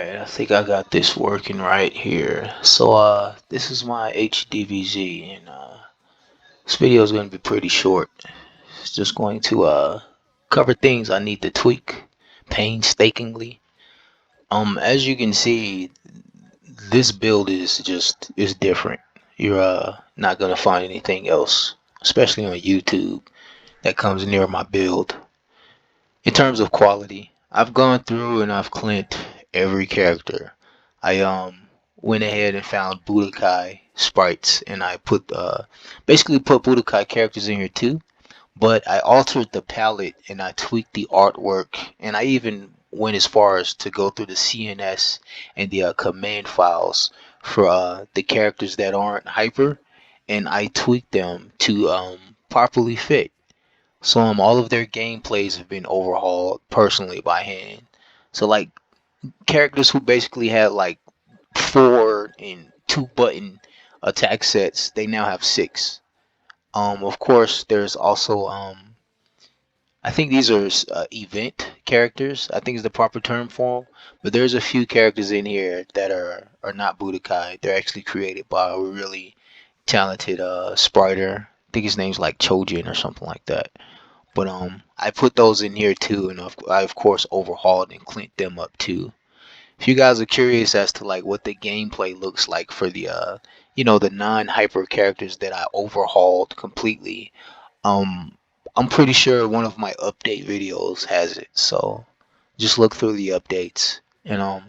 Alright, I think I got this working right here. So this is my HDBZ, and this video is going to be pretty short. It's just going to cover things I need to tweak painstakingly. As you can see, this build is different. You're not gonna find anything else, especially on YouTube, that comes near my build. In terms of quality, I've gone through and I've cleaned every character. I went ahead and found Budokai sprites, and I put basically put Budokai characters in here too. But I altered the palette and I tweaked the artwork, and I even went as far as to go through the CNS and the command files for the characters that aren't hyper, and I tweaked them to properly fit. So all of their gameplays have been overhauled personally by hand. So like characters who basically had like 4 and 2 button attack sets, they now have 6. Of course, there's also I think these are event characters. I think is the proper term for them. But there's a few characters in here that are not Budokai. They're actually created by a really talented spriter. I think his name's like Chojin or something like that. But I put those in here too, and I of course overhauled and cleaned them up too. If you guys are curious as to like what the gameplay looks like for the the non-hyper characters that I overhauled completely, um I'm pretty sure one of my update videos has it. So just look through the updates, and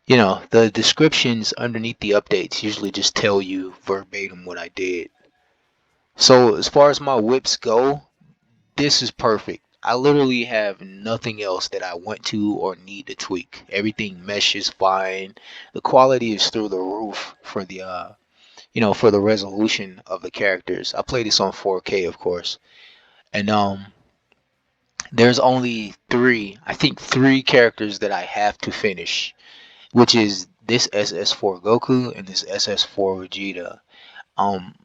the descriptions underneath the updates usually just tell you verbatim what I did. So as far as my whips go, this is perfect. I literally have nothing else that I want to or need to tweak. Everything meshes fine. The quality is through the roof for the for the resolution of the characters. I play this on 4K, of course. And there's only I think three characters that I have to finish, which is this SS4 Goku and this SS4 Vegeta. Um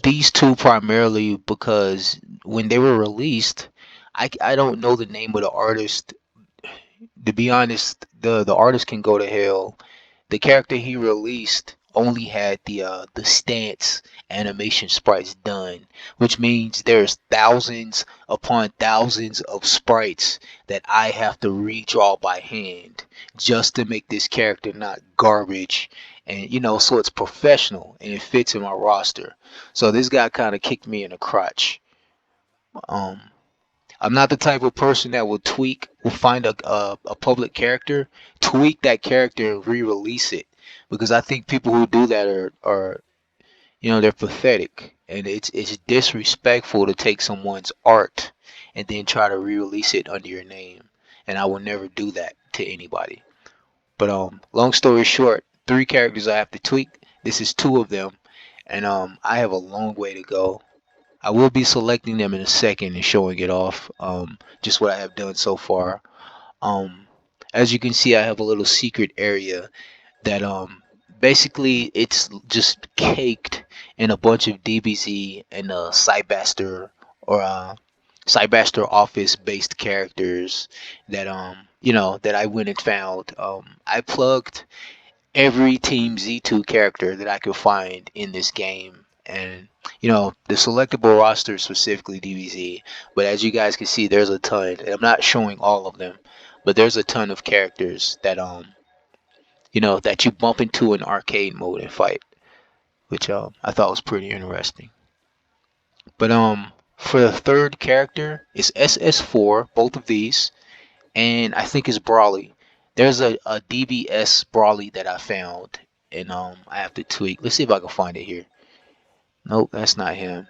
these two primarily because when they were released, I don't know the name of the artist. To be honest, the artist can go to hell. The character he released only had the stance animation sprites done, which means there's thousands upon thousands of sprites that I have to redraw by hand just to make this character not garbage, and so it's professional and it fits in my roster. So this guy kind of kicked me in the crotch. um I'm not the type of person that will find a public character, tweak that character and re-release it, because I think people who do that are they're pathetic, and it's disrespectful to take someone's art and then try to re-release it under your name, and I will never do that to anybody. But long story short, 3 characters I have to tweak. This is 2 of them, and I have a long way to go. I will be selecting them in a second and showing it off. Just what I have done so far. Um, as you can see, I have a little secret area that basically it's just caked in a bunch of DBZ and Cybaster or Cybaster office based characters that that I went and found. I plugged every Team Z2 character that I could find in this game. And the selectable roster is specifically DBZ, but as you guys can see, there's a ton, and I'm not showing all of them, but there's a ton of characters that that you bump into in arcade mode and fight, which I thought was pretty interesting. But for the third character, it's SS4, both of these, and I think it's Broly. There's a DBS Broly that I found, and I have to tweak. Let's see if I can find it here. Nope, that's not him.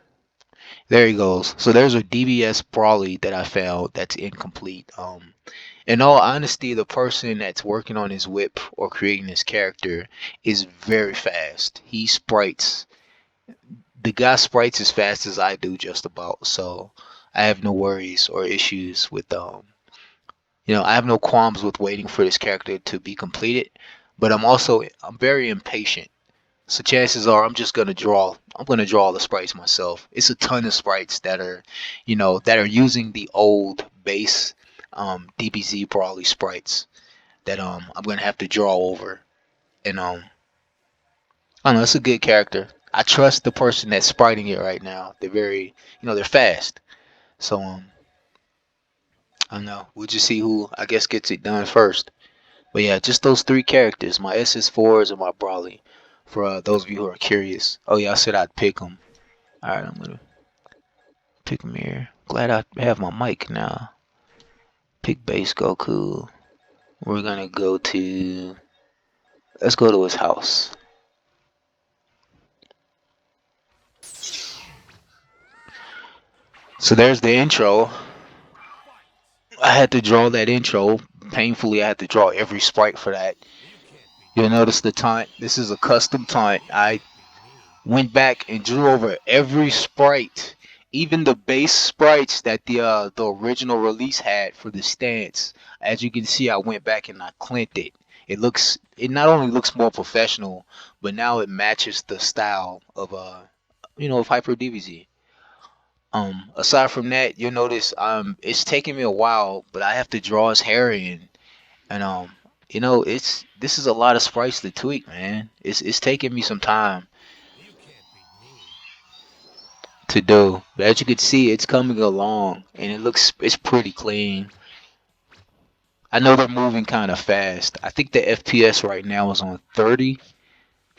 There he goes. So there's a DBS Broly that I found that's incomplete. In all honesty, the person that's working on his whip or creating his character is very fast. He sprites. The guy sprites as fast as I do, just about. So I have no worries or issues with I have no qualms with waiting for this character to be completed, but I'm very impatient. So chances are I'm gonna draw the sprites myself. It's a ton of sprites that are that are using the old base DBZ Brawly sprites. that I'm gonna have to draw over. And I don't know, it's a good character. I trust the person that's spriting it right now. They're very, they're fast. So I don't know. We'll just see who I guess gets it done first. But yeah, just those three characters, my SS4s and my Broly. For those of you who are curious. Oh yeah, I said I'd pick them. All right, I'm gonna pick him here. Glad I have my mic now. Pick base Goku. We're gonna go to. Let's go to his house. So there's the intro. I had to draw that intro. Painfully, I had to draw every sprite for that. You'll notice the taunt. This is a custom taunt. I went back and drew over every sprite, even the base sprites that the original release had for the stance. As you can see, I went back and I clipped it. It not only looks more professional, but now it matches the style of of Hyper DBZ. Aside from that, you'll notice it's taking me a while, but I have to draw his hair in, and this is a lot of sprites to tweak, man. It's taking me some time to do. But as you can see, it's coming along, and it's pretty clean. I know they're moving kind of fast. I think the FPS right now is on 30,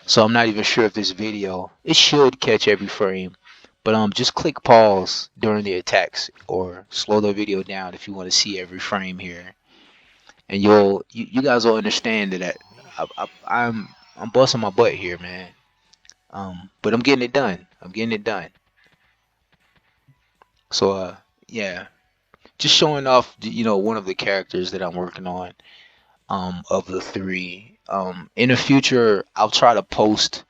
so I'm not even sure if this video it should catch every frame. But just click pause during the attacks or slow the video down if you want to see every frame here, and you guys will understand that I'm busting my butt here, man. But I'm getting it done. I'm getting it done. So yeah, just showing off one of the characters that I'm working on of the three. In the future I'll try to post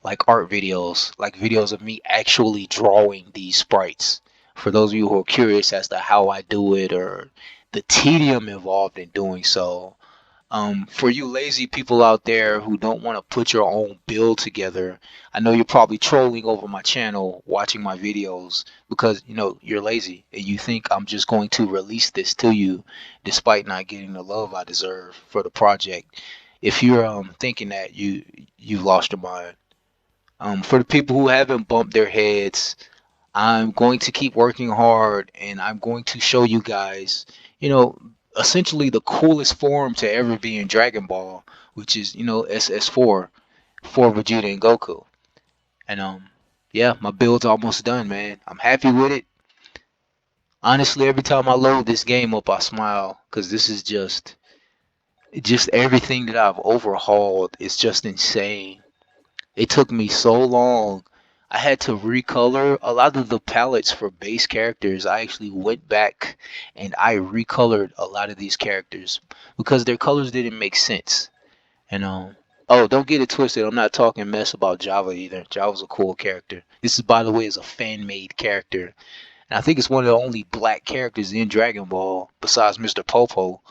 like art videos, like videos of me actually drawing these sprites, for those of you who are curious as to how I do it or the tedium involved in doing so. For you lazy people out there who don't want to put your own build together, I know you're probably trolling over my channel watching my videos because you're lazy and you think I'm just going to release this to you despite not getting the love I deserve for the project. If you're thinking that, you've lost your mind. For the people who haven't bumped their heads, I'm going to keep working hard and I'm going to show you guys, you know, essentially the coolest form to ever be in Dragon Ball, which is, SS4 for Vegeta and Goku. And yeah, my build's almost done, man. I'm happy with it. Honestly, every time I load this game up, I smile because this is just everything that I've overhauled is just insane. It took me so long. I had to recolor a lot of the palettes for base characters. I actually went back and I recolored a lot of these characters because their colors didn't make sense. And oh, don't get it twisted. I'm not talking mess about Java either. Java's a cool character. This is, by the way, is a fan-made character. And I think it's one of the only black characters in Dragon Ball besides Mr. Popo.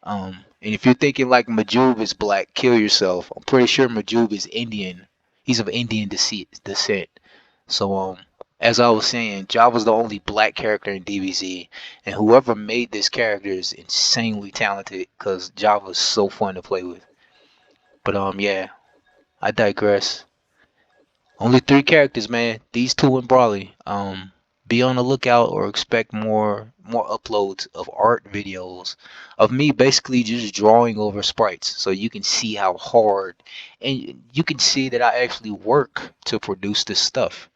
And if you're thinking like Majub is black, kill yourself. I'm pretty sure Majub is Indian. He's of Indian descent. So as I was saying, Java's the only black character in DBZ, and whoever made this character is insanely talented because Java's so fun to play with. But yeah, I digress. Only three characters, man. These two and Broly. Be on the lookout or expect more uploads of art videos of me basically just drawing over sprites so you can see how hard and you can see that I actually work to produce this stuff.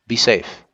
Be safe.